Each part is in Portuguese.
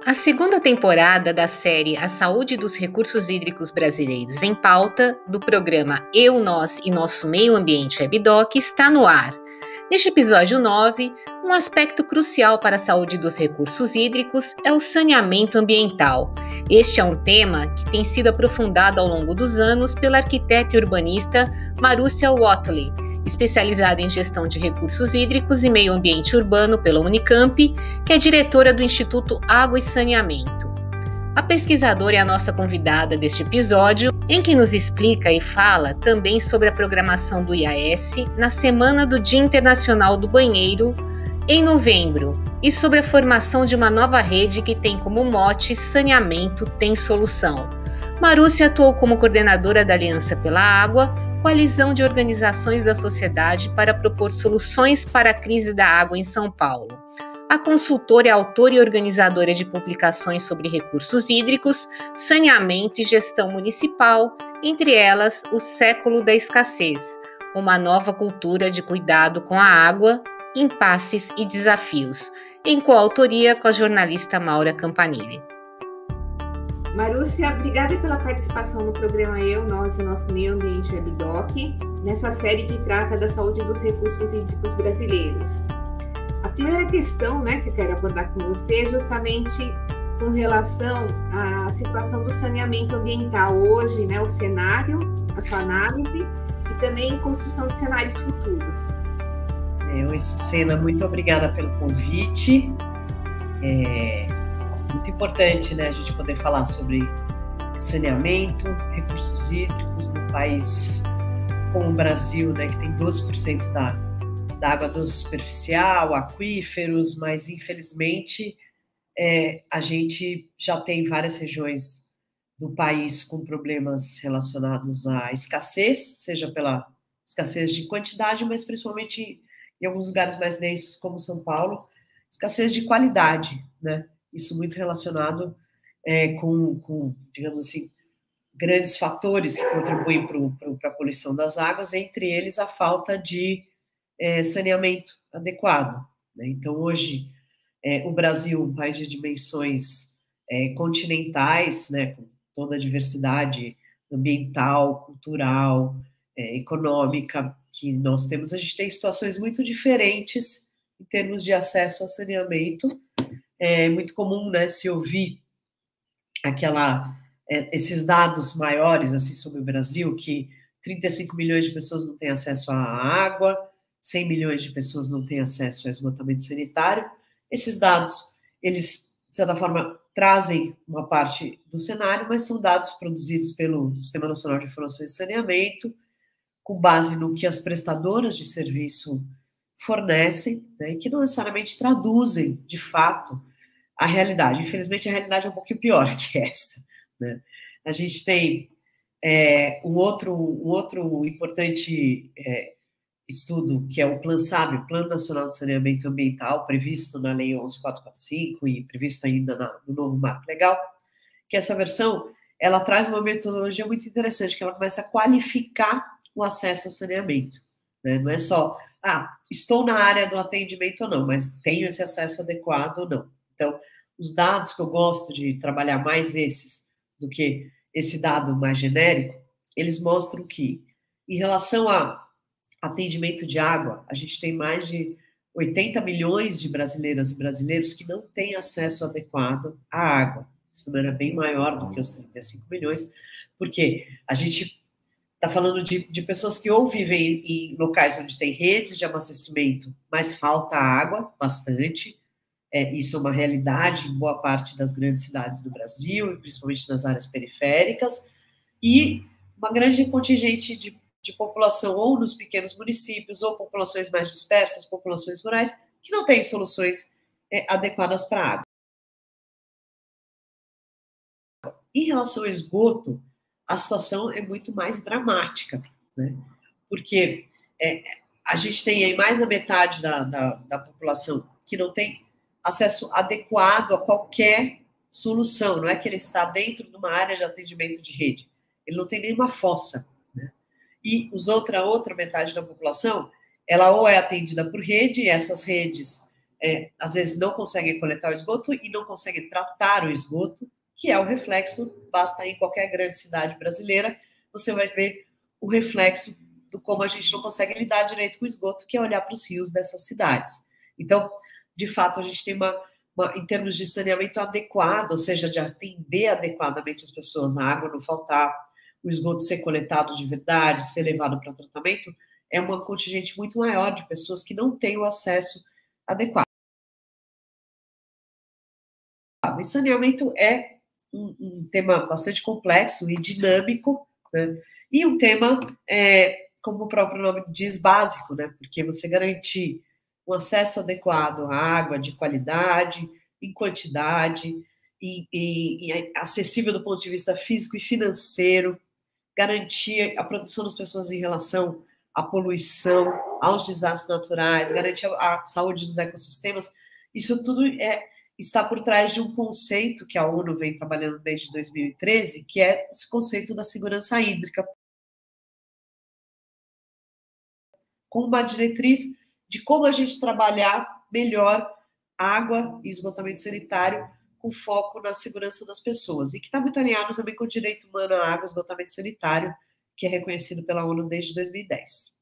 A segunda temporada da série A Saúde dos Recursos Hídricos Brasileiros em Pauta, do programa Eu, Nós e Nosso Meio Ambiente WebDoc, está no ar. Neste episódio 9, um aspecto crucial para a saúde dos recursos hídricos é o saneamento ambiental. Este é um tema que tem sido aprofundado ao longo dos anos pela arquiteta e urbanista Marúcia Whatley, especializada em gestão de recursos hídricos e meio ambiente urbano pela Unicamp, que é diretora do Instituto Água e Saneamento. A pesquisadora é a nossa convidada deste episódio, em que nos explica e fala também sobre a programação do IAS na Semana do Dia Internacional do Banheiro, em novembro, e sobre a formação de uma nova rede que tem como mote Saneamento tem Solução. Marúcia atuou como coordenadora da Aliança pela Água, coalizão de organizações da sociedade para propor soluções para a crise da água em São Paulo. A consultora é autora e organizadora de publicações sobre recursos hídricos, saneamento e gestão municipal, entre elas O Século da Escassez, uma nova cultura de cuidado com a água, impasses e desafios, em coautoria com a jornalista Maura Campanile. Marúcia, obrigada pela participação no programa Eu, Nós e Nosso Meio Ambiente WebDoc, nessa série que trata da saúde dos recursos hídricos brasileiros. A primeira questão, que eu quero abordar com você é justamente com relação à situação do saneamento ambiental hoje, o cenário, a sua análise e também construção de cenários futuros. Oi, Sucena, muito obrigada pelo convite. Muito importante, a gente poder falar sobre saneamento, recursos hídricos no país como o Brasil, que tem 12% da água doce superficial, aquíferos, mas infelizmente a gente já tem várias regiões do país com problemas relacionados à escassez, seja pela escassez de quantidade, mas principalmente em alguns lugares mais densos como São Paulo, escassez de qualidade, Isso muito relacionado com, digamos assim, grandes fatores que contribuem para a poluição das águas, entre eles a falta de saneamento adequado. Então, hoje, o Brasil, um país de dimensões continentais, com toda a diversidade ambiental, cultural, econômica que nós temos, a gente tem situações muito diferentes em termos de acesso ao saneamento. É muito comum, se ouvir esses dados maiores assim, sobre o Brasil, que 35 milhões de pessoas não têm acesso à água, 100 milhões de pessoas não têm acesso ao esgotamento sanitário. Esses dados, eles, de certa forma, trazem uma parte do cenário, mas são dados produzidos pelo Sistema Nacional de Informações e Saneamento, com base no que as prestadoras de serviço fornecem, e que não necessariamente traduzem, de fato, a realidade. Infelizmente, a realidade é um pouquinho pior que essa. A gente tem um outro importante estudo, que é o PLAN-SAB, Plano Nacional de Saneamento Ambiental, previsto na Lei 11.445 e previsto ainda no novo Marco Legal, que essa versão, ela traz uma metodologia muito interessante, que ela começa a qualificar o acesso ao saneamento. Não é só, estou na área do atendimento ou não, mas tenho esse acesso adequado ou não. Então, os dados que eu gosto de trabalhar mais esses do que esse dado mais genérico, eles mostram que, em relação a atendimento de água, a gente tem mais de 80 milhões de brasileiras e brasileiros que não têm acesso adequado à água. Esse número é bem maior do que os 35 milhões, porque a gente está falando de pessoas que ou vivem em locais onde tem redes de abastecimento, mas falta água bastante. Isso é uma realidade em boa parte das grandes cidades do Brasil, e principalmente nas áreas periféricas, e uma grande contingente de população, ou nos pequenos municípios, ou populações mais dispersas, populações rurais, que não têm soluções adequadas para a água. Em relação ao esgoto, a situação é muito mais dramática, porque a gente tem aí mais da metade da população que não tem acesso adequado a qualquer solução, não é que ele está dentro de uma área de atendimento de rede, ele não tem nenhuma fossa, E a outra metade da população, ela ou é atendida por rede, e essas redes às vezes não conseguem coletar o esgoto e não conseguem tratar o esgoto, que é o reflexo, basta ir em qualquer grande cidade brasileira, você vai ver o reflexo do como a gente não consegue lidar direito com o esgoto, que é olhar para os rios dessas cidades. Então, de fato, a gente tem em termos de saneamento adequado, ou seja, de atender adequadamente as pessoas, a água não faltar, o esgoto ser coletado de verdade, ser levado para tratamento, é uma contingente muito maior de pessoas que não têm o acesso adequado. E saneamento é um tema bastante complexo e dinâmico, né? E um tema, como o próprio nome diz, básico, né? Porque você garantir um acesso adequado à água de qualidade, em quantidade, e acessível do ponto de vista físico e financeiro, garantir a proteção das pessoas em relação à poluição, aos desastres naturais, garantir a saúde dos ecossistemas, isso tudo está por trás de um conceito que a ONU vem trabalhando desde 2013, que é esse conceito da segurança hídrica, com uma diretriz de como a gente trabalhar melhor água e esgotamento sanitário com foco na segurança das pessoas, e que está muito alinhado também com o direito humano à água e esgotamento sanitário, que é reconhecido pela ONU desde 2010.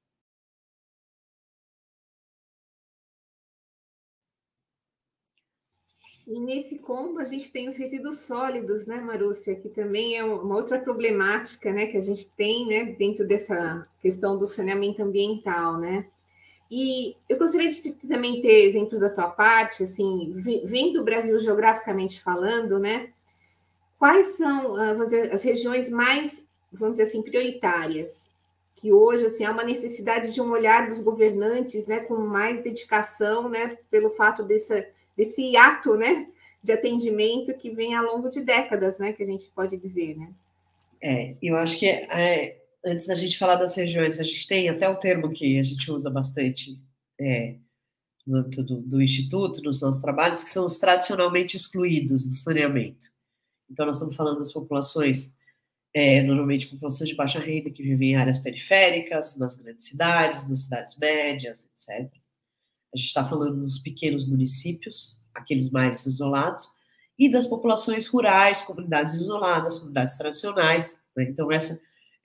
E nesse combo a gente tem os resíduos sólidos, né, Marúcia, que também é uma outra problemática, né, que a gente tem, né, dentro dessa questão do saneamento ambiental, né? E eu gostaria de também ter exemplos da tua parte, assim, vendo o Brasil geograficamente falando, né? Quais são, vamos dizer, as regiões mais, vamos dizer assim, prioritárias, que hoje, assim, há uma necessidade de um olhar dos governantes, né, com mais dedicação, né, pelo fato desse ato, né, de atendimento que vem ao longo de décadas, né, que a gente pode dizer, né? Eu acho que antes da gente falar das regiões, a gente tem até o termo que a gente usa bastante no âmbito do Instituto, nos nossos trabalhos, que são os tradicionalmente excluídos do saneamento. Então, nós estamos falando das populações, normalmente populações de baixa renda, que vivem em áreas periféricas, nas grandes cidades, nas cidades médias, etc. A gente está falando dos pequenos municípios, aqueles mais isolados, e das populações rurais, comunidades isoladas, comunidades tradicionais, né? Então,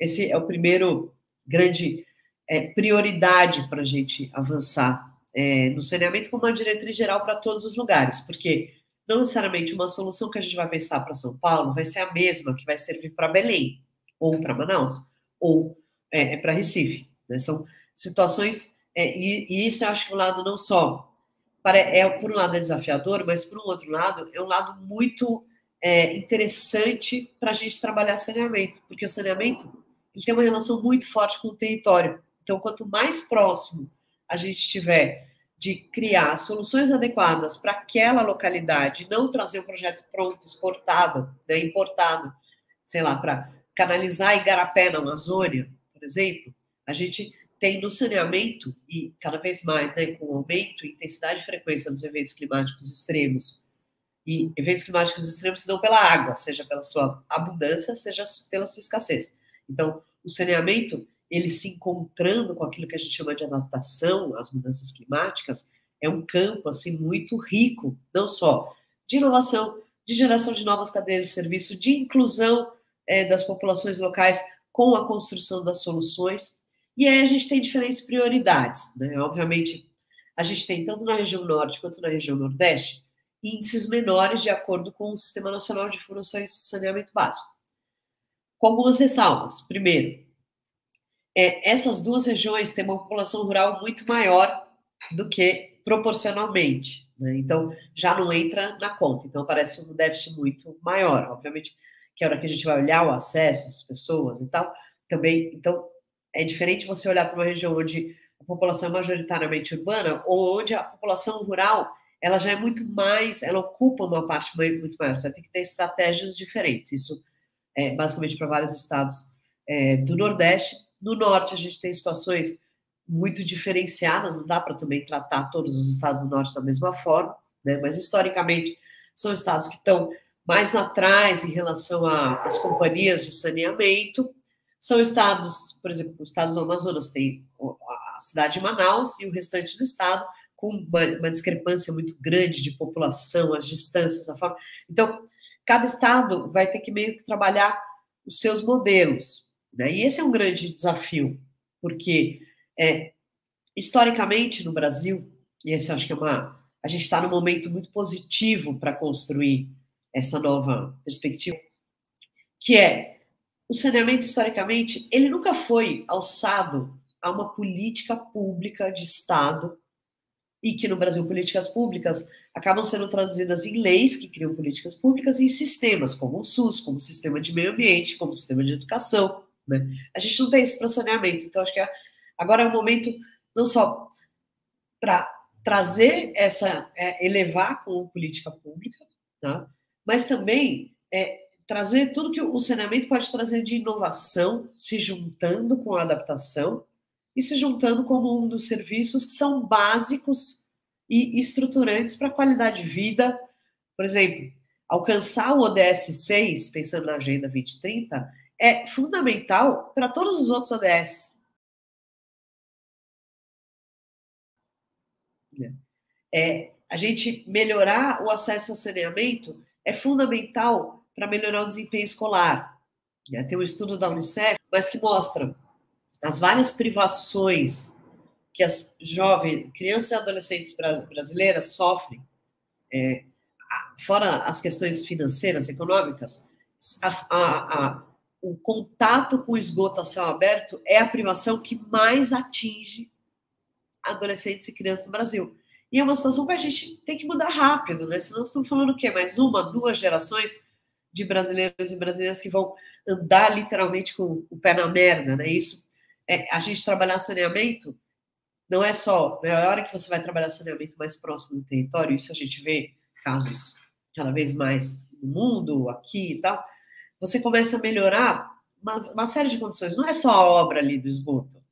esse é o primeiro grande prioridade para a gente avançar no saneamento com uma diretriz geral para todos os lugares, porque não necessariamente uma solução que a gente vai pensar para São Paulo vai ser a mesma que vai servir para Belém, ou para Manaus, ou para Recife, né? São situações, e isso eu acho que o lado não só, por um lado é desafiador, mas por um outro lado é um lado muito interessante para a gente trabalhar saneamento, porque o saneamento ele tem uma relação muito forte com o território. Então, quanto mais próximo a gente estiver de criar soluções adequadas para aquela localidade, não trazer um projeto pronto, exportado, né, importado, sei lá, para canalizar Igarapé na Amazônia, por exemplo, a gente tem no saneamento, e cada vez mais, né, com o aumento e intensidade e frequência dos eventos climáticos extremos, e eventos climáticos extremos se dão pela água, seja pela sua abundância, seja pela sua escassez. Então, o saneamento, ele se encontrando com aquilo que a gente chama de adaptação às mudanças climáticas, é um campo, assim, muito rico, não só de inovação, de geração de novas cadeias de serviço, de inclusão das populações locais com a construção das soluções. E aí a gente tem diferentes prioridades, né? Obviamente, a gente tem, tanto na região norte quanto na região nordeste, índices menores de acordo com o Sistema Nacional de Informações de Saneamento Básico. Com algumas ressalvas. Primeiro, essas duas regiões têm uma população rural muito maior do que proporcionalmente, né? Então, já não entra na conta. Então, parece um déficit muito maior. Obviamente, que a hora que a gente vai olhar o acesso das pessoas e tal, também, então, é diferente você olhar para uma região onde a população é majoritariamente urbana ou onde a população rural, ela já é muito mais, ela ocupa uma parte muito maior. Você vai ter que ter estratégias diferentes. Isso é basicamente para vários estados do Nordeste. No Norte, a gente tem situações muito diferenciadas, não dá para também tratar todos os estados do Norte da mesma forma, né? Mas, historicamente, são estados que estão mais atrás em relação às companhias de saneamento. São estados, por exemplo, o estado do Amazonas tem a cidade de Manaus e o restante do estado com uma discrepância muito grande de população, as distâncias, a forma. Então, cada estado vai ter que meio que trabalhar os seus modelos, né? E esse é um grande desafio, porque historicamente no Brasil, e esse acho que a gente está num momento muito positivo para construir essa nova perspectiva, que o saneamento, historicamente, ele nunca foi alçado a uma política pública de Estado, e que no Brasil políticas públicas acabam sendo traduzidas em leis que criam políticas públicas e em sistemas, como o SUS, como o sistema de meio ambiente, como o sistema de educação, né? A gente não tem isso para saneamento, então acho que agora é um momento não só para trazer elevar como política pública, tá? Mas também trazer tudo que o saneamento pode trazer de inovação, se juntando com a adaptação e se juntando como um dos serviços que são básicos e estruturantes para a qualidade de vida. Por exemplo, alcançar o ODS 6, pensando na Agenda 2030, é fundamental para todos os outros ODS. A gente melhorar o acesso ao saneamento é fundamental para melhorar o desempenho escolar. Tem um estudo da Unicef, mas que mostra as várias privações que as jovens, crianças e adolescentes brasileiras sofrem, fora as questões financeiras, econômicas, o contato com o esgoto a céu aberto é a privação que mais atinge adolescentes e crianças no Brasil. E é uma situação que a gente tem que mudar rápido, né? Senão nós estamos falando o quê? Mais uma, 2 gerações de brasileiros e brasileiras que vão andar literalmente com o pé na merda, né? Isso, a gente trabalhar saneamento não é só, né, a hora que você vai trabalhar saneamento mais próximo do território, isso a gente vê casos cada vez mais no mundo, aqui e tal, você começa a melhorar uma série de condições. Não é só a obra ali do esgoto,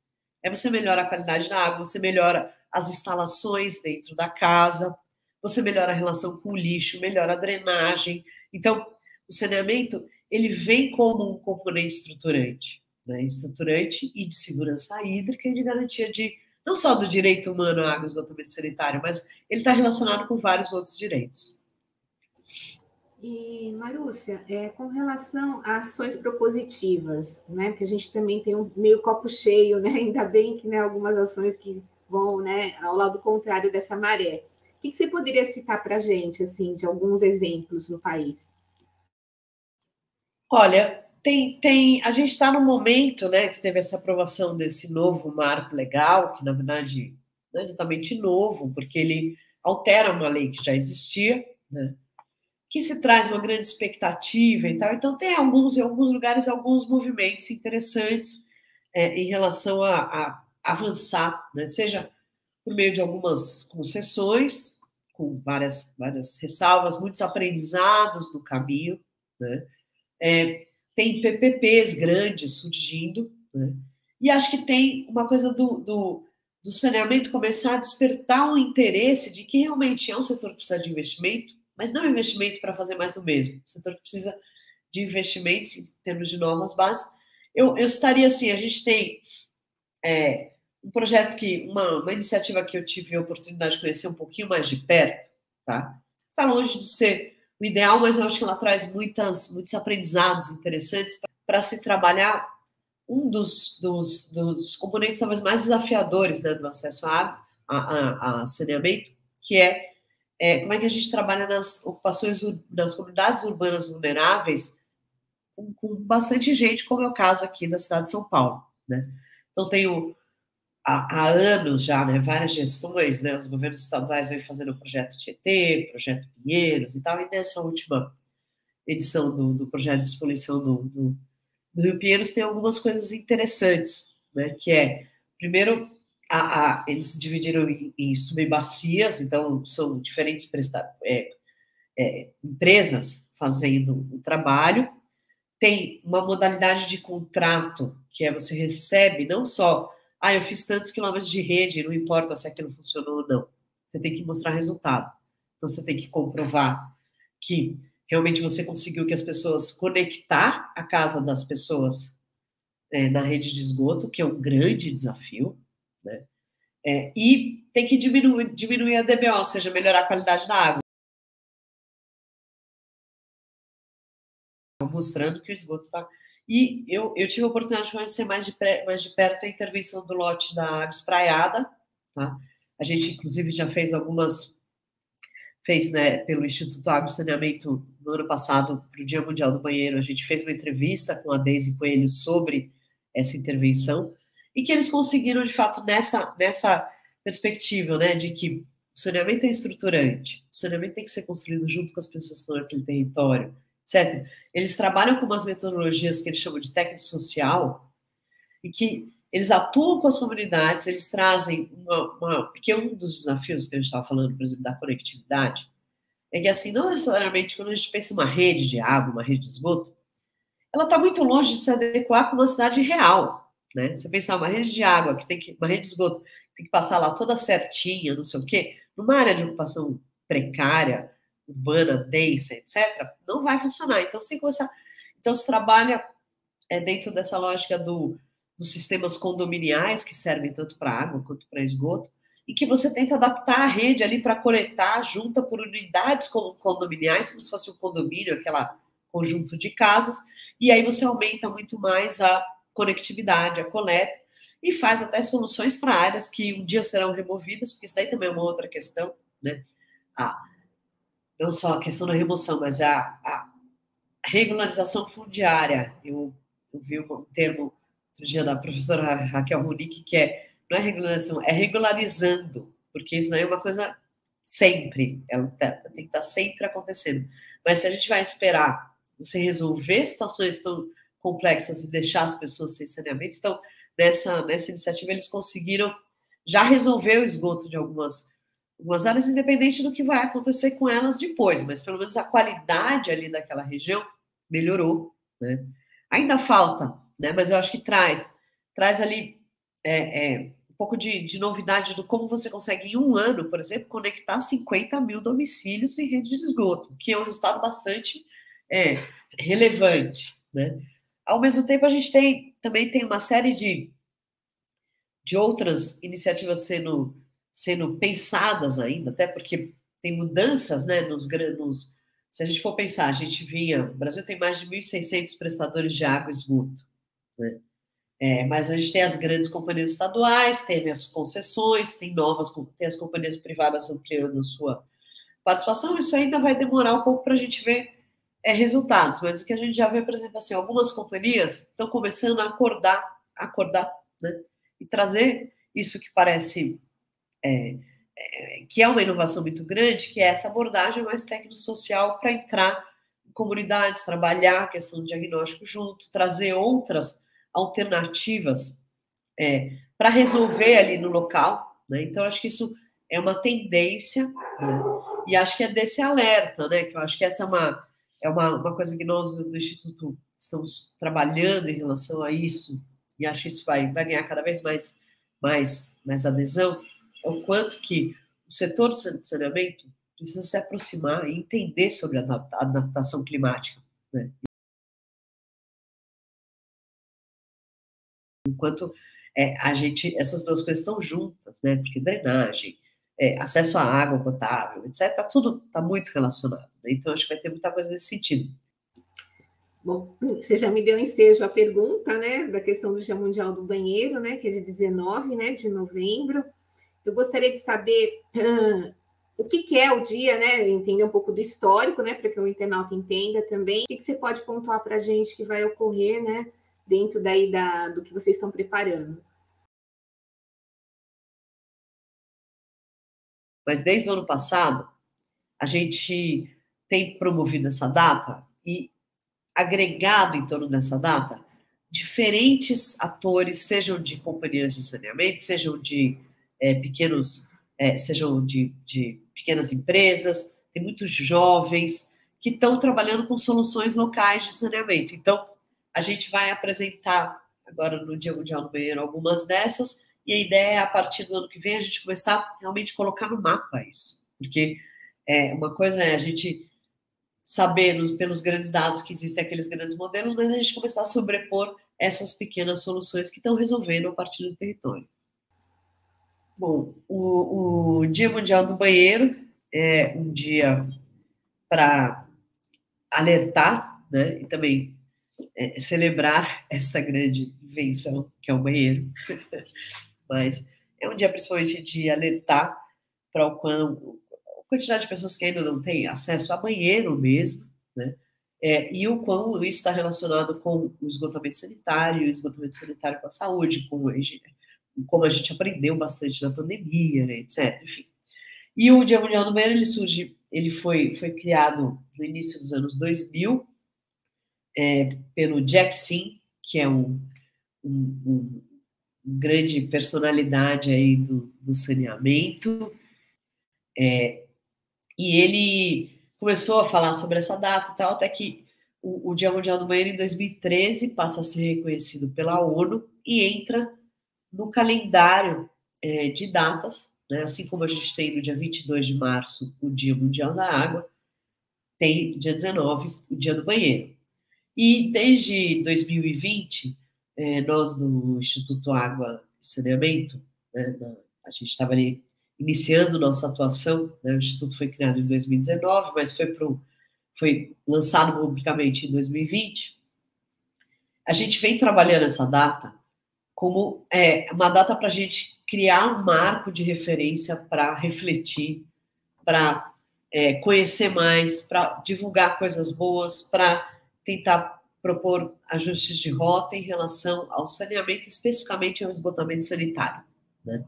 você melhora a qualidade da água, você melhora as instalações dentro da casa, você melhora a relação com o lixo, melhora a drenagem. Então, o saneamento, ele vem como um componente estruturante, né? Estruturante e de segurança hídrica e de garantia de, não só do direito humano à água e esgotamento sanitário, mas ele está relacionado com vários outros direitos. E, Marúcia, com relação a ações propositivas, né, que a gente também tem um meio copo cheio, né, ainda bem que, né, algumas ações que vão, né, ao lado contrário dessa maré. O que você poderia citar para a gente, assim, de alguns exemplos no país? Olha, a gente está no momento, né, que teve essa aprovação desse novo marco legal, que na verdade não é exatamente novo, porque ele altera uma lei que já existia, né, que se traz uma grande expectativa e tal. Então, tem em alguns lugares, alguns movimentos interessantes em relação a avançar, né? Seja por meio de algumas concessões, com várias ressalvas, muitos aprendizados no caminho, né? Tem PPPs grandes surgindo, né? E acho que tem uma coisa do saneamento começar a despertar um interesse de que realmente é um setor que precisa de investimento, mas não investimento para fazer mais do mesmo. O setor que precisa de investimentos em termos de novas bases. Eu estaria assim, a gente tem um projeto uma iniciativa que eu tive a oportunidade de conhecer um pouquinho mais de perto, tá? Está longe de ser o ideal, mas eu acho que ela traz muitos aprendizados interessantes para se trabalhar um dos componentes talvez mais desafiadores, né, do acesso a saneamento, que como é que a gente trabalha nas ocupações, nas comunidades urbanas vulneráveis, com bastante gente, como é o caso aqui da cidade de São Paulo, né? Então, tenho há anos já, né, várias gestões, né, os governos estaduais vêm fazendo o projeto Tietê, projeto Pinheiros e tal, e nessa última edição do projeto de despoluição do Rio Pinheiros tem algumas coisas interessantes, né, que primeiro, eles se dividiram em subbacias, então são diferentes empresas fazendo o trabalho. Tem uma modalidade de contrato, que você recebe não só, eu fiz tantos quilômetros de rede, não importa se aquilo funcionou ou não. Você tem que mostrar resultado. Então, você tem que comprovar que realmente você conseguiu que as pessoas conectar a casa das pessoas na rede de esgoto, que é um grande desafio, né? E tem que diminuir a DBO, ou seja, melhorar a qualidade da água. Mostrando que o esgoto está... E eu tive a oportunidade de conhecer mais de perto a intervenção do lote da água espraiada. Tá? A gente, inclusive, já fez né, pelo Instituto Água e Saneamento, no ano passado, para o Dia Mundial do Banheiro, a gente fez uma entrevista com a Deise Coelho sobre essa intervenção, e que eles conseguiram, de fato, nessa perspectiva, né, de que o saneamento é estruturante, o saneamento tem que ser construído junto com as pessoas que estão naquele território, etc. Eles trabalham com umas metodologias que eles chamam de técnico social, e que eles atuam com as comunidades, eles trazem porque um dos desafios que a gente estava falando, por exemplo, da conectividade, é que, assim, não necessariamente quando a gente pensa em uma rede de água, uma rede de esgoto, ela está muito longe de se adequar com uma cidade real, né? Você pensar uma rede de água, uma rede de esgoto, que tem que passar lá toda certinha, não sei o quê, numa área de ocupação precária, urbana, densa, etc., não vai funcionar. Então, você tem que começar... Então, se trabalha dentro dessa lógica dos sistemas condominiais, que servem tanto para água quanto para esgoto, e que você tenta adaptar a rede ali para coletar junta por unidades condominiais, como se fosse um condomínio, aquela conjunto de casas, e aí você aumenta muito mais a conectividade, a coleta, e faz até soluções para áreas que um dia serão removidas, porque isso daí também é uma outra questão, né? Não só a questão da remoção, mas a regularização fundiária. Eu vi um termo outro dia da professora Raquel Runick, que não é regularização, é regularizando, porque isso daí é uma coisa sempre, ela tem que estar sempre acontecendo. Mas se a gente vai esperar você resolver situações tão complexas e deixar as pessoas sem saneamento, então, nessa iniciativa, eles conseguiram já resolver o esgoto de algumas áreas, independente do que vai acontecer com elas depois, mas pelo menos a qualidade ali daquela região melhorou, né? Ainda falta, né? Mas eu acho que traz ali um pouco de novidade do como você consegue, em um ano, por exemplo, conectar 50 mil domicílios em rede de esgoto, que é um resultado bastante relevante, né? Ao mesmo tempo, a gente também tem uma série de outras iniciativas sendo pensadas ainda, até porque tem mudanças, né, se a gente for pensar, o Brasil tem mais de 1.600 prestadores de água e esgoto, né? Mas a gente tem as grandes companhias estaduais, tem as concessões, tem as companhias privadas ampliando a sua participação. Isso ainda vai demorar um pouco para a gente ver resultados, mas o que a gente já vê, por exemplo, assim, algumas companhias estão começando a acordar, né, e trazer isso que parece que é uma inovação muito grande, que é essa abordagem mais técnico-social para entrar em comunidades, trabalhar a questão do diagnóstico junto, trazer outras alternativas para resolver ali no local, né? Então, acho que isso é uma tendência, né? E acho que é desse alerta, né? Que eu acho que essa é uma coisa que nós do Instituto estamos trabalhando em relação a isso, e acho que isso vai ganhar cada vez mais adesão, é o quanto que o setor do saneamento precisa se aproximar e entender sobre a adaptação climática, né? Enquanto essas duas coisas estão juntas, né? Porque drenagem, acesso à água potável, etc., tudo está muito relacionado, né? Então, acho que vai ter muita coisa nesse sentido. Bom, você já me deu ensejo a pergunta, né, da questão do Dia Mundial do Banheiro, né, que é de 19, né, de novembro. Eu gostaria de saber o que é o dia, né, entender um pouco do histórico, né, para que o internauta entenda também. O que você pode pontuar para a gente que vai ocorrer, né, dentro daí do que vocês estão preparando? Mas desde o ano passado, a gente tem promovido essa data e agregado em torno dessa data diferentes atores, sejam de companhias de saneamento, sejam de sejam de pequenas empresas, tem muitos jovens que estão trabalhando com soluções locais de saneamento. Então, a gente vai apresentar agora no Dia Mundial do Banheiro algumas dessas, e a ideia é, a partir do ano que vem, a gente começar a realmente colocar no mapa isso. Porque uma coisa é a gente saber, pelos grandes dados, que existem aqueles grandes modelos, mas a gente começar a sobrepor essas pequenas soluções que estão resolvendo a partir do território. Bom, o Dia Mundial do Banheiro é um dia para alertar, né, e também celebrar esta grande invenção que é o banheiro. Mas é um dia principalmente de alertar para a quantidade de pessoas que ainda não têm acesso a banheiro mesmo, né? E o quão isso está relacionado com o esgotamento sanitário com a saúde, como a gente aprendeu bastante na pandemia, né, etc. Enfim. E o Dia Mundial do Banheiro, ele foi criado no início dos anos 2000, pelo Jack Sim, que é um grande personalidade aí do saneamento, e ele começou a falar sobre essa data e tal, até que o Dia Mundial do Banheiro, em 2013, passa a ser reconhecido pela ONU e entra no calendário de datas, né? Assim como a gente tem no dia 22 de março o Dia Mundial da Água, tem dia 19 o Dia do Banheiro. E desde 2020, nós do Instituto Água e Saneamento, né, a gente estava ali iniciando nossa atuação, né, o Instituto foi criado em 2019, mas foi lançado publicamente em 2020. A gente vem trabalhando essa data como uma data para a gente criar um marco de referência para refletir, para conhecer mais, para divulgar coisas boas, para tentar propor ajustes de rota em relação ao saneamento, especificamente ao esgotamento sanitário, né?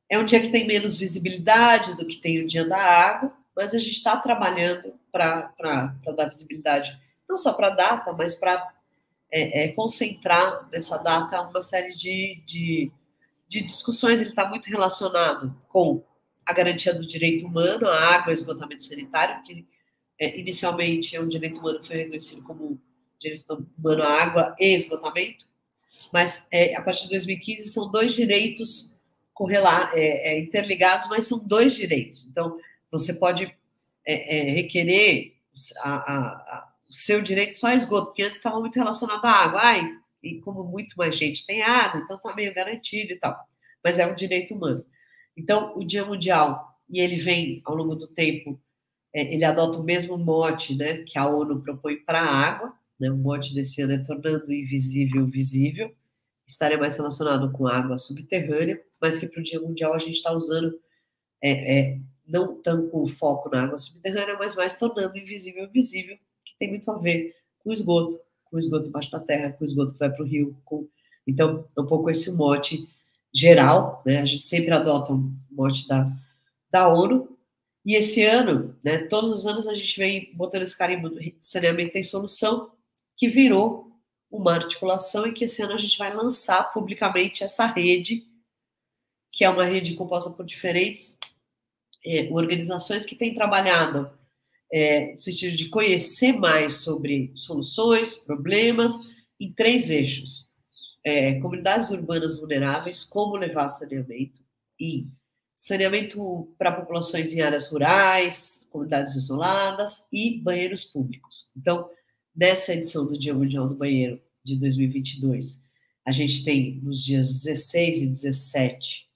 É um dia que tem menos visibilidade do que tem o Dia da Água, mas a gente está trabalhando para dar visibilidade, não só para a data, mas para concentrar nessa data uma série de discussões. Ele está muito relacionado com a garantia do direito humano, a água e esgotamento sanitário, que inicialmente é um direito humano que foi reconhecido como direito humano à água e esgotamento, mas a partir de 2015 são dois direitos interligados, mas são dois direitos. Então, você pode requerer o seu direito só a esgoto, porque antes estava muito relacionado à água. E como muito mais gente tem água, então está meio garantido e tal. Mas é um direito humano. Então, o Dia Mundial, e ele vem, ao longo do tempo, ele adota o mesmo mote, né, que a ONU propõe para a água, né, o mote desse ano é tornando invisível visível, estaria mais relacionado com a água subterrânea, mas que para o Dia Mundial a gente está usando, não tanto com foco na água subterrânea, mas mais tornando invisível visível, que tem muito a ver com o esgoto embaixo da terra, com o esgoto que vai para o rio. Então, é um pouco esse mote geral, né? A gente sempre adota um mote da ONU, e esse ano, né, todos os anos a gente vem botando esse carimbo do saneamento em solução, que virou uma articulação, e que esse ano a gente vai lançar publicamente essa rede, que é uma rede composta por diferentes organizações que têm trabalhado no sentido de conhecer mais sobre soluções, problemas, em 3 eixos. Comunidades urbanas vulneráveis, como levar saneamento, e saneamento para populações em áreas rurais, comunidades isoladas e banheiros públicos. Então, nessa edição do Dia Mundial do Banheiro de 2022, a gente tem nos dias 16 e 17,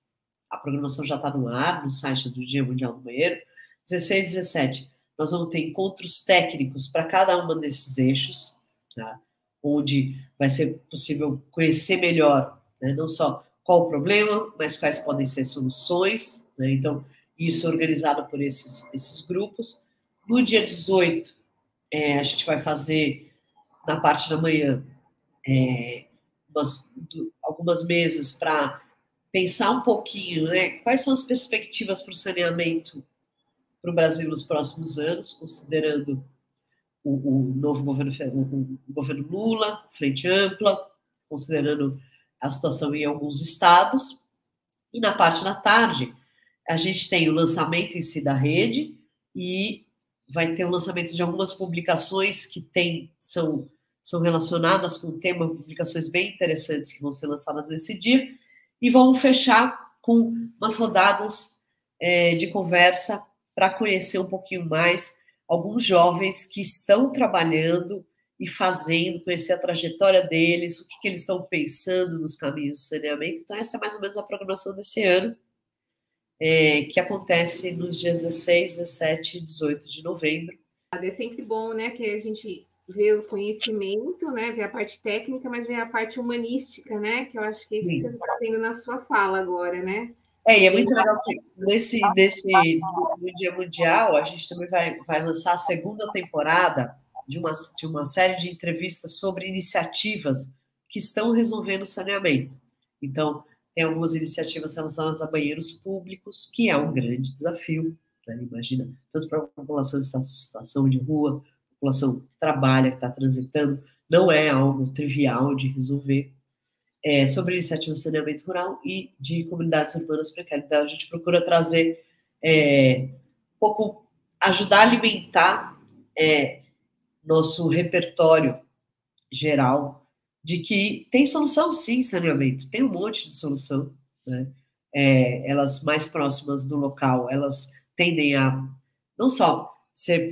a programação já está no ar, no site do Dia Mundial do Banheiro, 16 e 17, nós vamos ter encontros técnicos para cada um desses eixos, tá? Onde vai ser possível conhecer melhor, né, não só qual o problema, mas quais podem ser soluções, né? Então, isso é organizado por esses grupos. No dia 18, a gente vai fazer, na parte da manhã, algumas mesas para pensar um pouquinho, né, quais são as perspectivas para o saneamento para o Brasil nos próximos anos, considerando o novo governo, o governo Lula, Frente Ampla, considerando a situação em alguns estados. E na parte da tarde, a gente tem o lançamento em si da rede, e vai ter o lançamento de algumas publicações que são relacionadas com o tema, publicações bem interessantes que vão ser lançadas nesse dia, e vamos fechar com umas rodadas de conversa para conhecer um pouquinho mais alguns jovens que estão trabalhando e fazendo, conhecer a trajetória deles, o que eles estão pensando nos caminhos de saneamento. Então, essa é mais ou menos a programação desse ano, que acontece nos dias 16, 17 e 18 de novembro. É sempre bom, né, que a gente vê o conhecimento, né, vê a parte técnica, mas vê a parte humanística, né, que eu acho que é isso que você está fazendo na sua fala agora, né? E é muito legal que no Dia Mundial, a gente também vai lançar a segunda temporada de uma série de entrevistas sobre iniciativas que estão resolvendo o saneamento. Então, tem algumas iniciativas relacionadas a banheiros públicos, que é um grande desafio, né? Imagina, tanto para a população que está em situação de rua, população que trabalha, que está transitando, não é algo trivial de resolver. Sobre iniciativa de saneamento rural e de comunidades urbanas precárias. Então, a gente procura trazer um pouco, ajudar a alimentar nosso repertório geral de que tem solução, sim, saneamento, tem um monte de solução, né? Elas mais próximas do local, elas tendem a não só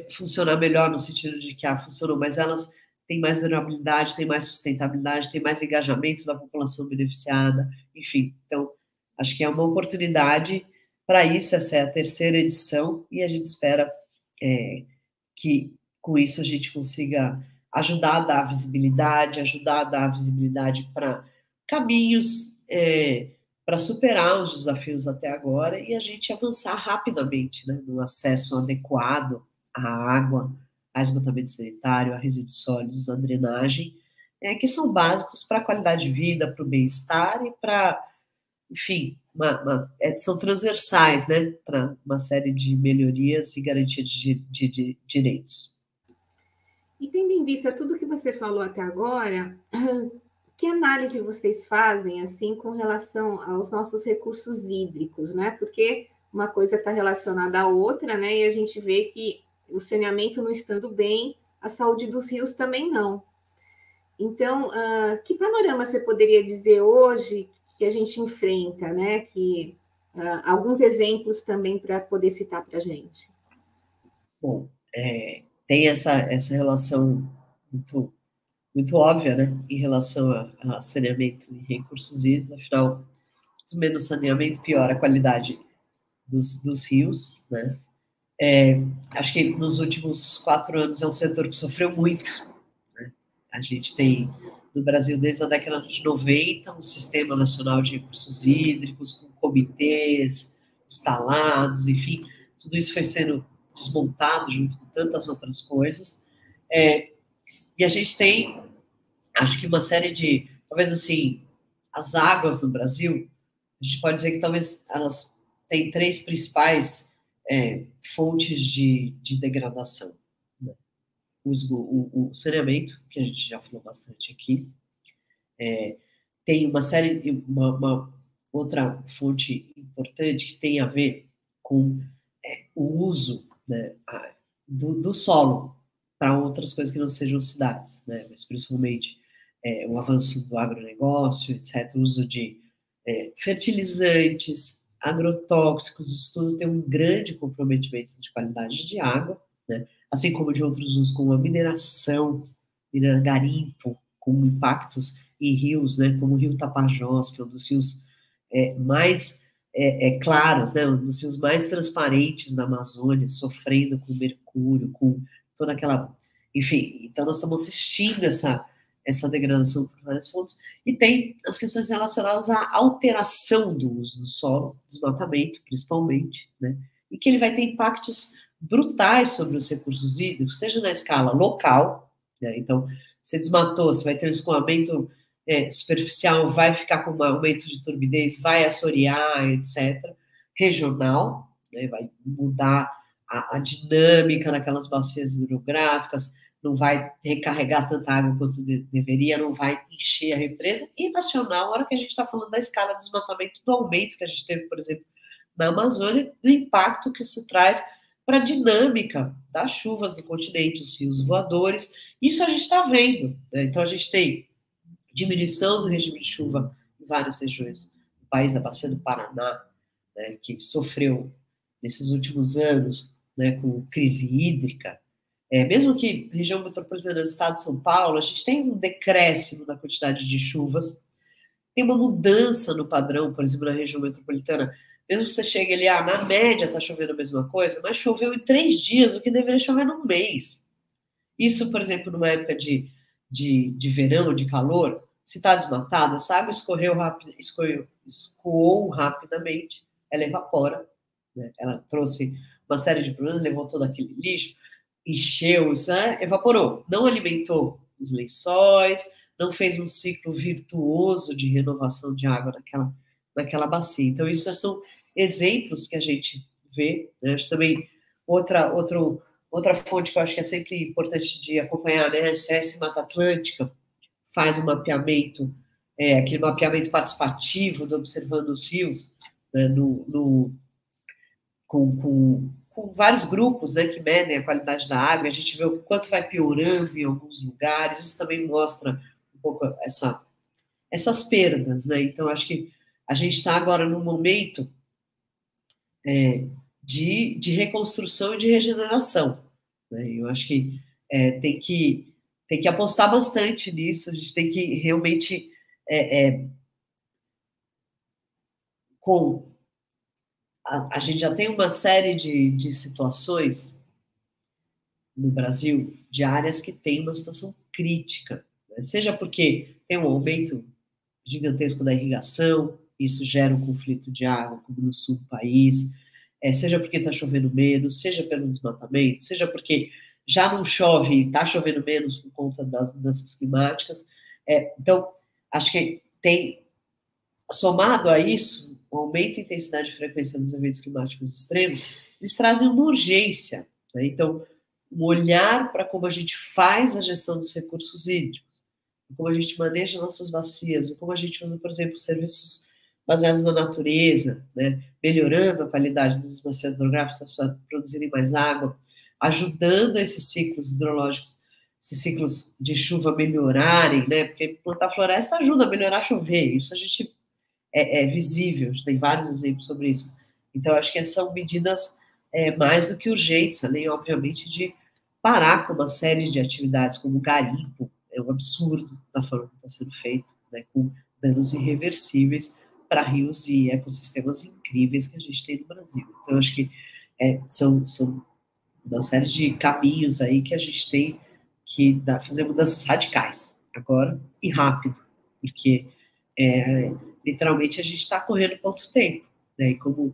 funcionar melhor no sentido de que funcionou, mas elas têm mais durabilidade, têm mais sustentabilidade, têm mais engajamento da população beneficiada, enfim. Então, acho que é uma oportunidade para isso. Essa é a terceira edição e a gente espera que com isso a gente consiga ajudar a dar visibilidade para caminhos para superar os desafios até agora e a gente avançar rapidamente, né, no acesso adequado à água, a esgotamento sanitário, a resíduos sólidos, a drenagem, que são básicos para a qualidade de vida, para o bem-estar e para, enfim, são transversais, né, para uma série de melhorias e garantia de direitos. E tendo em vista tudo que você falou até agora, que análise vocês fazem, assim, com relação aos nossos recursos hídricos, né? Porque uma coisa está relacionada à outra, né? E a gente vê que o saneamento não estando bem, a saúde dos rios também não. Então, que panorama você poderia dizer hoje que a gente enfrenta, né? Que alguns exemplos também para poder citar para a gente. Bom, tem essa relação muito óbvia, né, em relação a saneamento e recursos hídricos. Afinal, quanto menos saneamento, pior a qualidade dos rios, né? Acho que nos últimos 4 anos é um setor que sofreu muito, né? A gente tem no Brasil, desde a década de 90, um Sistema Nacional de Recursos Hídricos, com comitês instalados, enfim, tudo isso foi sendo desmontado junto com tantas outras coisas. E a gente tem, acho que uma série de, talvez assim, as águas no Brasil, a gente pode dizer que talvez elas têm 3 principais fontes de degradação. Né? O saneamento, que a gente já falou bastante aqui, tem uma outra fonte importante que tem a ver com o uso, né, do solo para outras coisas que não sejam cidades, né, mas principalmente o avanço do agronegócio, etc., o uso de fertilizantes, agrotóxicos, isso tudo tem um grande comprometimento de qualidade de água, né, assim como de outros usos, como a mineração, garimpo, com impactos em rios, né, como o Rio Tapajós, que é um dos rios mais claros, né, um dos rios mais transparentes da Amazônia, sofrendo com mercúrio, com toda aquela... Enfim, então nós estamos assistindo essa degradação por várias fontes, e tem as questões relacionadas à alteração do uso do solo, desmatamento, principalmente, né, e que ele vai ter impactos brutais sobre os recursos hídricos, seja na escala local, né, então, você desmatou, você vai ter um escoamento superficial, vai ficar com um aumento de turbidez, vai assorear, etc. Regional, né, vai mudar a dinâmica naquelas bacias hidrográficas, não vai recarregar tanta água quanto deveria, não vai encher a represa. E nacional, na hora que a gente está falando da escala de desmatamento, do aumento que a gente teve, por exemplo, na Amazônia, o impacto que isso traz para a dinâmica das chuvas no continente, os rios voadores. Isso a gente está vendo, né? Então, a gente tem diminuição do regime de chuva em várias regiões do país, a bacia do Paraná, né, que sofreu nesses últimos anos, né, com crise hídrica, Mesmo que região metropolitana do estado de São Paulo, a gente tem um decréscimo na quantidade de chuvas, tem uma mudança no padrão, por exemplo, na região metropolitana. Mesmo que você chegue ali, na média está chovendo a mesma coisa, mas choveu em 3 dias, o que deveria chover num mês. Isso, por exemplo, numa época de verão, de calor, se está desmatada, essa água escoou rapidamente, ela evapora, né? Ela trouxe uma série de problemas, levou todo aquele lixo, encheu, isso, evaporou. Não alimentou os lençóis, não fez um ciclo virtuoso de renovação de água naquela bacia. Então, isso são exemplos que a gente vê, né? Acho também outra fonte que eu acho que é sempre importante de acompanhar, né? A SOS Mata Atlântica faz um mapeamento, aquele mapeamento participativo do Observando os Rios, né? Com vários grupos, né, que medem a qualidade da água, a gente vê o quanto vai piorando em alguns lugares, isso também mostra um pouco essas perdas, né? Então, acho que a gente está agora num momento de reconstrução e de regeneração, né? Eu acho que tem que apostar bastante nisso, a gente tem que realmente a gente já tem uma série de situações no Brasil de áreas que têm uma situação crítica, né? Seja porque tem um aumento gigantesco da irrigação, isso gera um conflito de água, como no sul do país, seja porque está chovendo menos, seja pelo desmatamento, seja porque já não chove e está chovendo menos por conta das mudanças climáticas. Então, acho que somado a isso, o aumento de intensidade e frequência dos eventos climáticos extremos, eles trazem uma urgência, né? Então, um olhar para como a gente faz a gestão dos recursos hídricos, como a gente maneja nossas bacias, como a gente usa, por exemplo, serviços baseados na natureza, né? Melhorando a qualidade das bacias hidrográficas para produzirem mais água, ajudando esses ciclos hidrológicos, esses ciclos de chuva melhorarem, né? Porque plantar floresta ajuda a melhorar chover, isso a gente é visível, tem vários exemplos sobre isso. Então, acho que são medidas mais do que urgentes, além, obviamente, de parar com uma série de atividades como garimpo, é um absurdo da forma que está sendo feito, né, com danos irreversíveis para rios e ecossistemas incríveis que a gente tem no Brasil. Então, acho que são uma série de caminhos aí que a gente tem que fazer mudanças radicais, agora e rápido, porque literalmente a gente está correndo contra o tempo, né? E como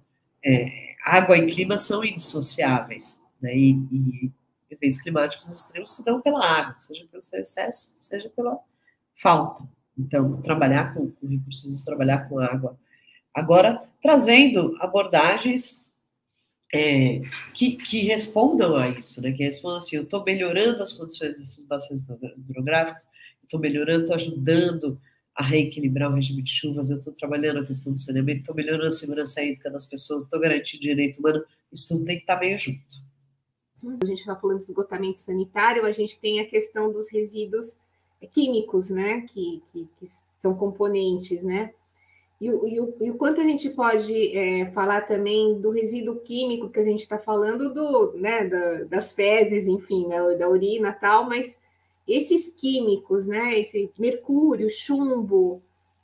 água e clima são indissociáveis, né? E eventos climáticos extremos se dão pela água, seja pelo seu excesso, seja pela falta. Então, trabalhar com recursos, trabalhar com água. Agora, trazendo abordagens que respondam a isso, né? Que respondam assim, eu estou melhorando as condições dessas bacias hidrográficas, estou melhorando, estou ajudando a reequilibrar o regime de chuvas, eu estou trabalhando a questão do saneamento, estou melhorando a segurança hídrica das pessoas, estou garantindo o direito humano, isso tudo tem que estar meio junto. A gente está falando de esgotamento sanitário, a gente tem a questão dos resíduos químicos, né, que são componentes, né, e o quanto a gente pode falar também do resíduo químico que a gente está falando das fezes, enfim, né, da urina e tal, mas esses químicos, né, esse mercúrio, chumbo,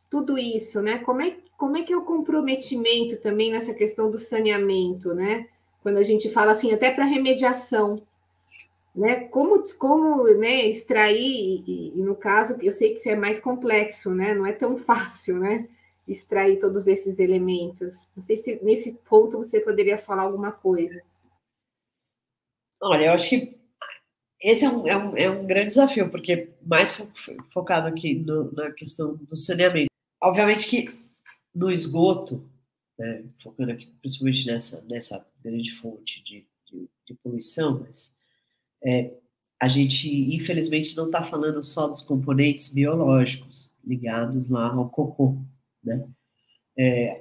tudo isso, né, como é que é o comprometimento também nessa questão do saneamento, né, quando a gente fala assim, até para remediação, né, como né, extrair, e no caso, eu sei que isso é mais complexo, né, não é tão fácil, né, extrair todos esses elementos. Não sei se nesse ponto você poderia falar alguma coisa. Olha, eu acho que esse é um grande desafio, porque mais focado aqui na questão do saneamento. Obviamente que no esgoto, né, focando aqui principalmente nessa grande fonte de poluição, mas a gente, infelizmente, não está falando só dos componentes biológicos ligados lá ao cocô, né?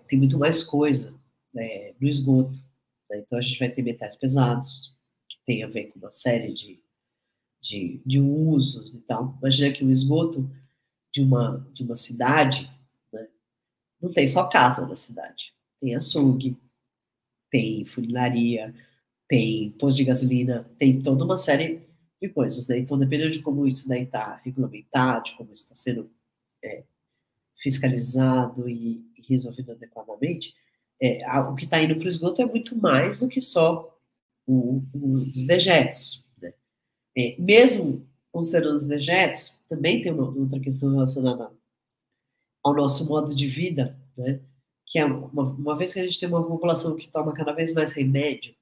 Tem muito mais coisa, né, no esgoto, né? Então, a gente vai ter metais pesados, que tem a ver com uma série de usos e tal. Imagina que o esgoto de uma cidade, né, não tem só casa na cidade. Tem açougue, tem funilaria, tem posto de gasolina, tem toda uma série de coisas, né? Então, dependendo de como isso daí está regulamentado, de como isso está sendo fiscalizado e resolvido adequadamente, o que está indo para o esgoto é muito mais do que só os dejetos, né? Mesmo considerando os dejetos, também tem uma outra questão relacionada ao nosso modo de vida, né? Que é uma vez que a gente tem uma população que toma cada vez mais remédio,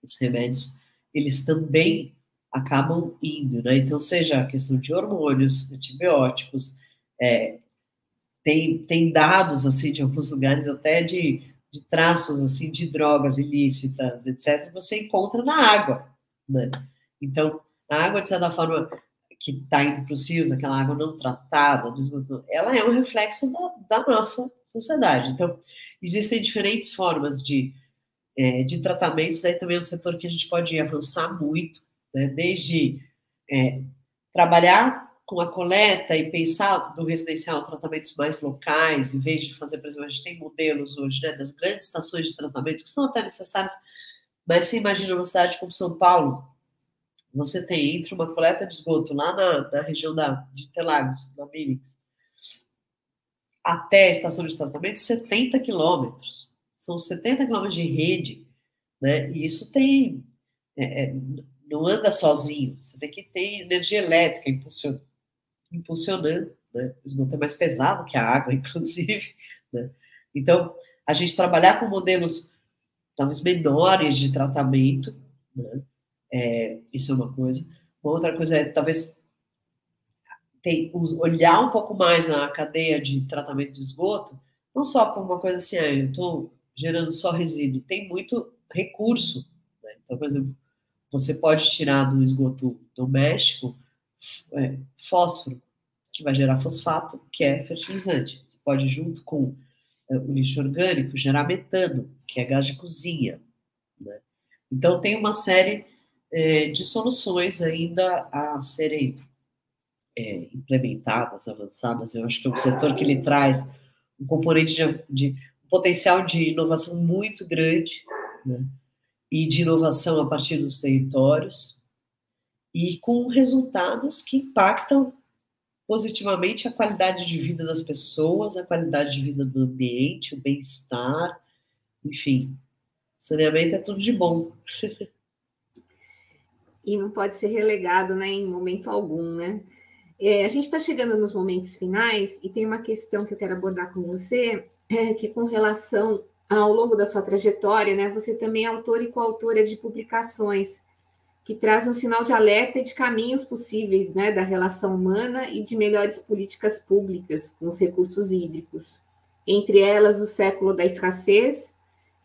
esses remédios, eles também acabam indo, né? Então, seja a questão de hormônios, antibióticos, tem dados, assim, de alguns lugares até de traços, assim, de drogas ilícitas, etc., você encontra na água, né? Então, a água, de certa forma, que está indo para os rios, aquela água não tratada, do esgoto, ela é um reflexo da nossa sociedade. Então, existem diferentes formas de tratamentos, daí também é um setor que a gente pode avançar muito, né? Desde trabalhar com a coleta e pensar do residencial tratamentos mais locais, em vez de fazer, por exemplo, a gente tem modelos hoje, né, das grandes estações de tratamento, que são até necessárias, mas você imagina uma cidade como São Paulo, você tem entre uma coleta de esgoto lá na região de Interlagos, da Mínix, até a estação de tratamento, 70 quilômetros. São 70 quilômetros de rede, né? E isso tem... não anda sozinho. Você tem que ter energia elétrica impulsionando, né? O esgoto é mais pesado que a água, inclusive, né? Então, a gente trabalhar com modelos talvez menores de tratamento, né? Isso é uma coisa. Uma outra coisa é, talvez, olhar um pouco mais a cadeia de tratamento de esgoto, não só como uma coisa assim, eu estou gerando só resíduo, tem muito recurso, né? Então, por exemplo, você pode tirar do esgoto doméstico fósforo, que vai gerar fosfato, que é fertilizante. Você pode, junto com o lixo orgânico, gerar metano, que é gás de cozinha, né? Então, tem uma série de soluções ainda a serem implementadas, avançadas. Eu acho que é um setor que ele traz um componente de potencial de inovação muito grande, né? E de inovação a partir dos territórios, e com resultados que impactam positivamente a qualidade de vida das pessoas, a qualidade de vida do ambiente, o bem-estar, enfim. Saneamento é tudo de bom. E não pode ser relegado, né, em momento algum, né? A gente está chegando nos momentos finais e tem uma questão que eu quero abordar com você, que é com relação ao longo da sua trajetória, né? Você também é autora e coautora de publicações que trazem um sinal de alerta e de caminhos possíveis, né, da relação humana e de melhores políticas públicas com os recursos hídricos. Entre elas, o século da escassez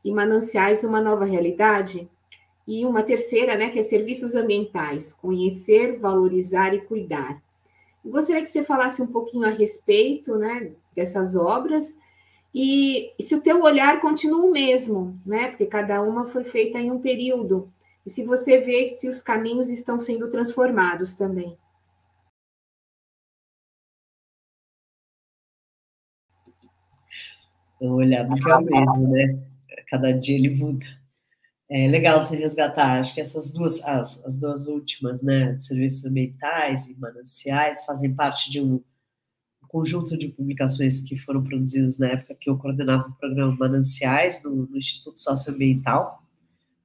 e mananciais, uma nova realidade. E uma terceira, né, que é serviços ambientais, conhecer, valorizar e cuidar. Eu gostaria que você falasse um pouquinho a respeito, né, dessas obras e se o teu olhar continua o mesmo, né, porque cada uma foi feita em um período, e se você vê se os caminhos estão sendo transformados também. O olhar nunca é o mesmo, né? Cada dia ele muda. É legal você resgatar, acho que essas duas, as duas últimas, né, de serviços ambientais e mananciais, fazem parte de um conjunto de publicações que foram produzidas na época que eu coordenava o programa Mananciais no Instituto Socioambiental.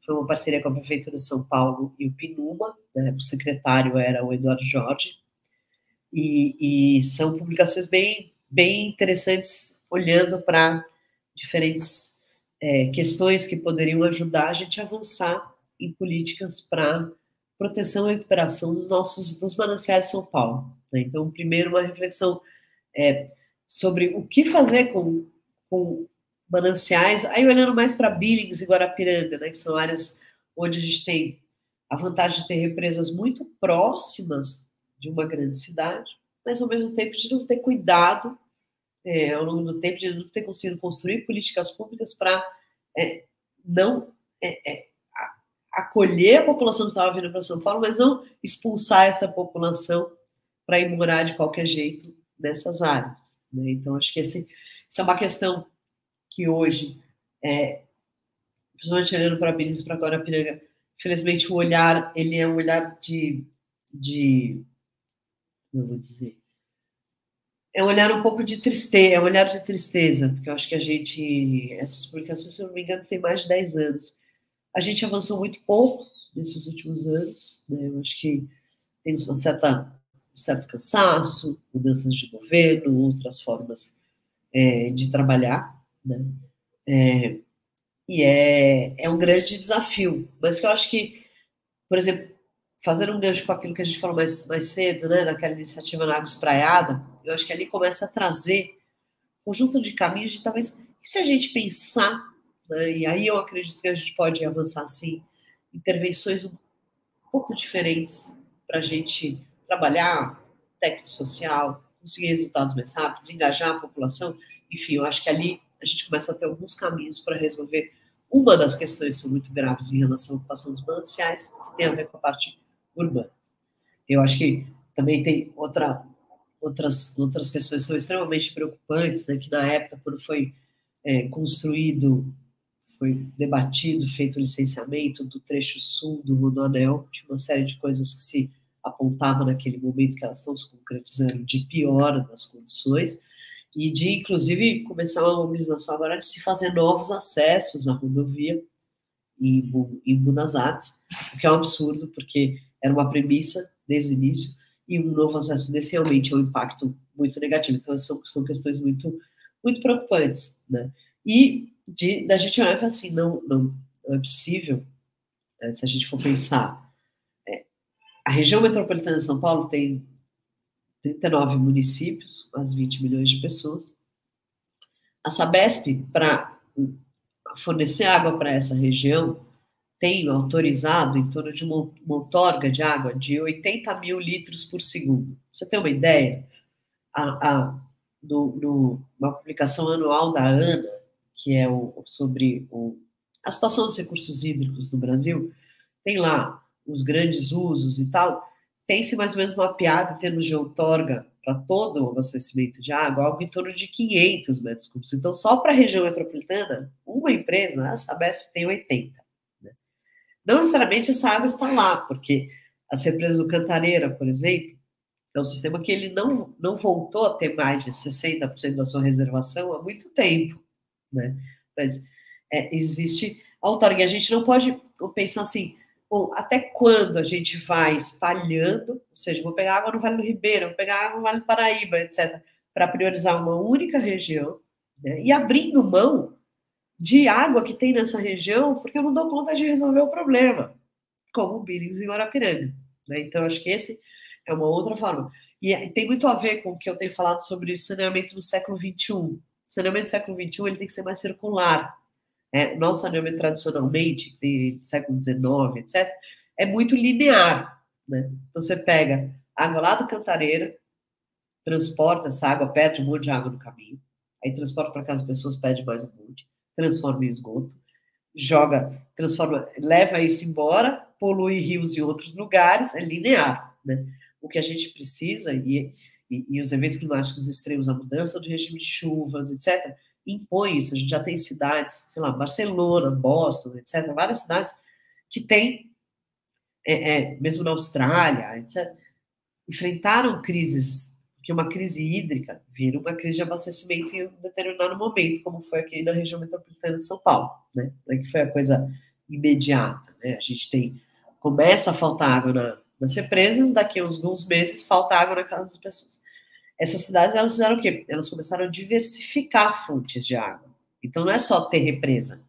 Foi uma parceria com a Prefeitura de São Paulo e o PNUMA, né? O secretário era o Eduardo Jorge, e são publicações bem, bem interessantes, olhando para diferentes questões que poderiam ajudar a gente a avançar em políticas para proteção e recuperação dos mananciais de São Paulo, né? Então, primeiro, uma reflexão sobre o que fazer com mananciais, aí olhando mais para Billings e Guarapiranga, né, que são áreas onde a gente tem a vantagem de ter represas muito próximas de uma grande cidade, mas ao mesmo tempo de não ter cuidado ao longo do tempo, de não ter conseguido construir políticas públicas para não acolher a população que estava vindo para São Paulo, mas não expulsar essa população para ir morar de qualquer jeito nessas áreas, né? Então, acho que essa é uma questão que hoje, principalmente olhando para Billings e para Guarapiranga, infelizmente, o olhar, ele é um olhar eu vou dizer, é um olhar um pouco de tristeza, é um olhar de tristeza, porque eu acho que essas publicações, se eu não me engano, tem mais de 10 anos. A gente avançou muito pouco nesses últimos anos, né? Eu acho que tem um certo cansaço, mudanças de governo, outras formas de trabalhar, né? E é um grande desafio, mas que eu acho que, por exemplo, fazendo um gancho com aquilo que a gente falou mais cedo, né, daquela iniciativa na Água Espraiada, eu acho que ali começa a trazer um conjunto de caminhos de talvez, e se a gente pensar, né, e aí eu acredito que a gente pode avançar, assim, intervenções um pouco diferentes para a gente trabalhar técnico social, conseguir resultados mais rápidos, engajar a população, enfim, eu acho que ali a gente começa a ter alguns caminhos para resolver uma das questões que são muito graves em relação à ocupação dos mananciais, que tem a ver com a parte urbana. Eu acho que também tem outras questões que são extremamente preocupantes, né, que na época, quando foi construído, foi debatido, feito o licenciamento do trecho sul do Rodoanel, tinha uma série de coisas que se apontavam naquele momento que elas estão se concretizando de piora das condições, e de, inclusive, começar uma mobilização agora de se fazer novos acessos à rodovia em Buenos Aires, o que é um absurdo, porque era uma premissa desde o início, e um novo acesso desse realmente é um impacto muito negativo. Então, são questões muito, muito preocupantes, né? E da gente olhar e falar assim, não é possível, né, se a gente for pensar, a região metropolitana de São Paulo tem 39 municípios, quase 20 milhões de pessoas. A Sabesp, para fornecer água para essa região, tem autorizado em torno de uma outorga de água de 80 mil litros por segundo. Você tem uma ideia? Uma publicação anual da ANA, que é sobre a situação dos recursos hídricos no Brasil, tem lá os grandes usos e tal, tem-se mais ou menos mapeado em termos de outorga para todo o abastecimento de água, algo em torno de 500 metros cúbicos. Então, só para a região metropolitana, uma empresa, a Sabesp, tem 80. Né? Não necessariamente essa água está lá, porque as represas do Cantareira, por exemplo, é um sistema que ele não voltou a ter mais de 60% da sua reservação há muito tempo. Né? Mas existe outorga. A gente não pode pensar assim, bom, até quando a gente vai espalhando, ou seja, vou pegar água no Vale do Ribeira, vou pegar água no Vale do Paraíba, etc., para priorizar uma única região, né, e abrindo mão de água que tem nessa região, porque eu não dou conta de resolver o problema, como o Billings e Guarapiranga. Né? Então, acho que esse é uma outra forma. E tem muito a ver com o que eu tenho falado sobre saneamento no século XXI. O saneamento do século XXI ele tem que ser mais circular. Nosso saneamento tradicionalmente, do século XIX, etc., é muito linear. Né? Então, você pega água lá do Cantareira, transporta essa água, perde um monte de água no caminho, aí transporta para casa das pessoas, perde mais um monte, transforma em esgoto, leva isso embora, polui rios em outros lugares, é linear. Né? O que a gente precisa, e os eventos climáticos extremos, a mudança do regime de chuvas, etc., impõe isso. A gente já tem cidades, sei lá, Barcelona, Boston, etc., várias cidades que têm, mesmo na Austrália, etc., enfrentaram crises, porque uma crise hídrica vira uma crise de abastecimento em um determinado momento, como foi aqui na região metropolitana de São Paulo, né? Que foi a coisa imediata, né? A gente começa a faltar água nas represas, daqui a alguns meses falta água na casa das pessoas. Essas cidades, elas fizeram o quê? Elas começaram a diversificar fontes de água. Então, não é só ter represa.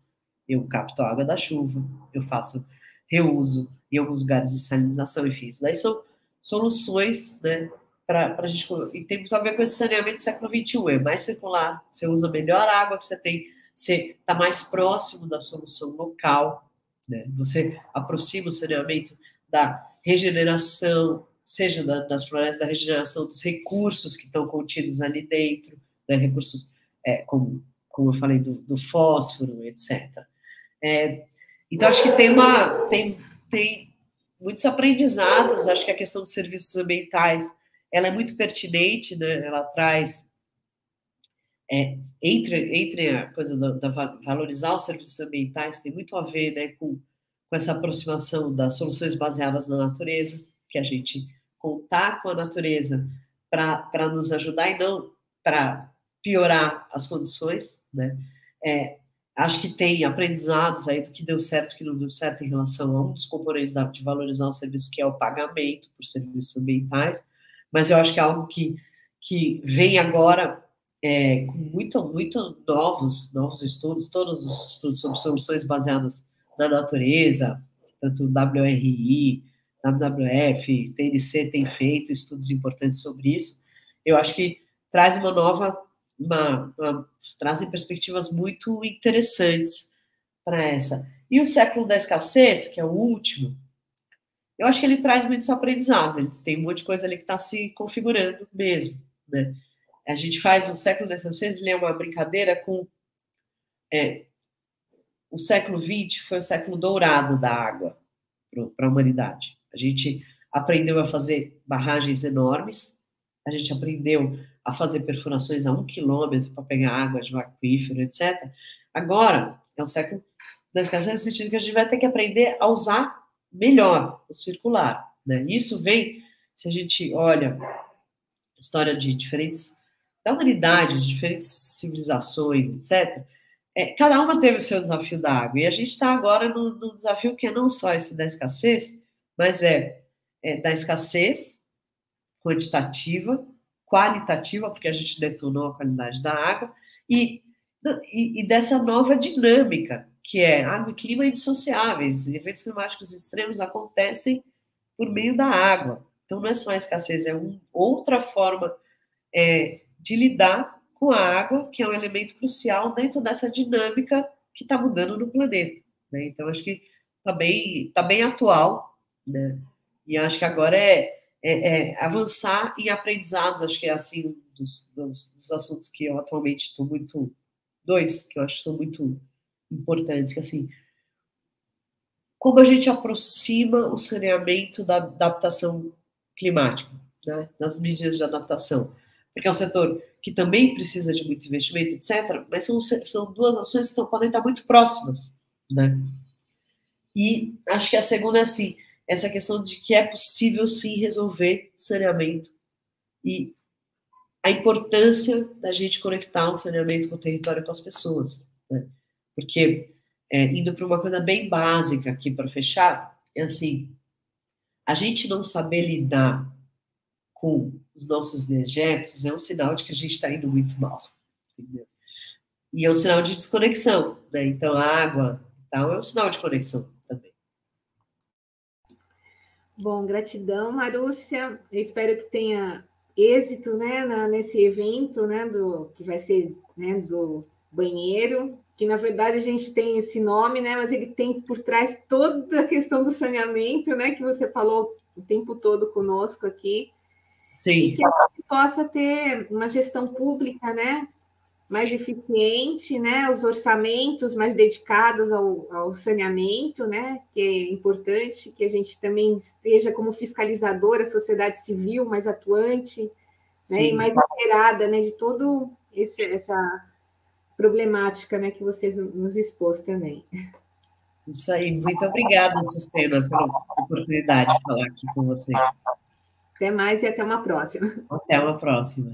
Eu capto a água da chuva, eu faço reuso, em alguns lugares de salinização, enfim. Isso daí são soluções, né, para a gente... E tem muito a ver com esse saneamento do século XXI. É mais circular, você usa melhor a água que você tem, você está mais próximo da solução local, né? Você aproxima o saneamento da regeneração, seja das florestas, da regeneração dos recursos que estão contidos ali dentro, né, recursos como eu falei, do fósforo, etc. Então, acho que tem muitos aprendizados, acho que a questão dos serviços ambientais, ela é muito pertinente, né, ela traz, entre a coisa da valorizar os serviços ambientais, tem muito a ver, né, com essa aproximação das soluções baseadas na natureza, que a gente contar com a natureza para nos ajudar e não para piorar as condições, né? Acho que tem aprendizados aí do que deu certo e que não deu certo em relação a um dos componentes de valorizar o serviço, que é o pagamento por serviços ambientais, mas eu acho que é algo que vem agora com muito novos estudos, todos os estudos sobre soluções baseadas na natureza, tanto WRI, WWF, TNC tem feito estudos importantes sobre isso. Eu acho que traz trazem perspectivas muito interessantes para essa. E o século da escassez, que é o último, eu acho que ele traz muitos aprendizados, ele tem um monte de coisa ali que está se configurando mesmo, né? A gente faz o século da escassez, ele é uma brincadeira com... o século XX foi o século dourado da água para a humanidade. A gente aprendeu a fazer barragens enormes, a gente aprendeu a fazer perfurações a 1 quilômetro para pegar água de um aquífero, etc. Agora, é o século da escassez, no sentido que a gente vai ter que aprender a usar melhor o circular, né? Isso vem, se a gente olha a história de da humanidade, de diferentes civilizações, etc., cada uma teve o seu desafio da água, e a gente está agora no desafio que é não só esse da escassez, mas da escassez quantitativa, qualitativa, porque a gente detonou a qualidade da água, e dessa nova dinâmica, que é água e clima indissociáveis. Eventos climáticos extremos acontecem por meio da água. Então, não é só a escassez, é outra forma de lidar com a água, que é um elemento crucial dentro dessa dinâmica que está mudando no planeta, né? Então, acho que está bem atual, né? E acho que agora avançar em aprendizados, acho que é assim, dos assuntos que eu atualmente estou muito... Dois, que eu acho que são muito importantes, que assim, como a gente aproxima o saneamento da adaptação climática, né? Das medidas de adaptação. Porque é um setor que também precisa de muito investimento, etc., mas são duas ações que podem estar muito próximas, né? E acho que a segunda é assim, essa questão de que é possível, sim, resolver saneamento e a importância da gente conectar o saneamento com o território e com as pessoas, né? Porque, indo para uma coisa bem básica aqui para fechar, é assim, a gente não saber lidar com os nossos dejetos é um sinal de que a gente está indo muito mal, entendeu? E é um sinal de desconexão, né? Então, a água e tal é um sinal de conexão também. Bom, gratidão, Marúcia. Eu espero que tenha êxito, né, nesse evento, né, que vai ser, né, do banheiro, que na verdade a gente tem esse nome, né, mas ele tem por trás toda a questão do saneamento, né, que você falou o tempo todo conosco aqui. Sim. E que a gente possa ter uma gestão pública, né, mais eficiente, né, os orçamentos mais dedicados ao saneamento, né, que é importante que a gente também esteja como fiscalizadora, a sociedade civil mais atuante, né, e mais inteirada, né, de toda essa problemática, né, que vocês nos expôs também. Isso aí, muito obrigada, Sucena, pela oportunidade de falar aqui com você. Até mais e até uma próxima. Até uma próxima.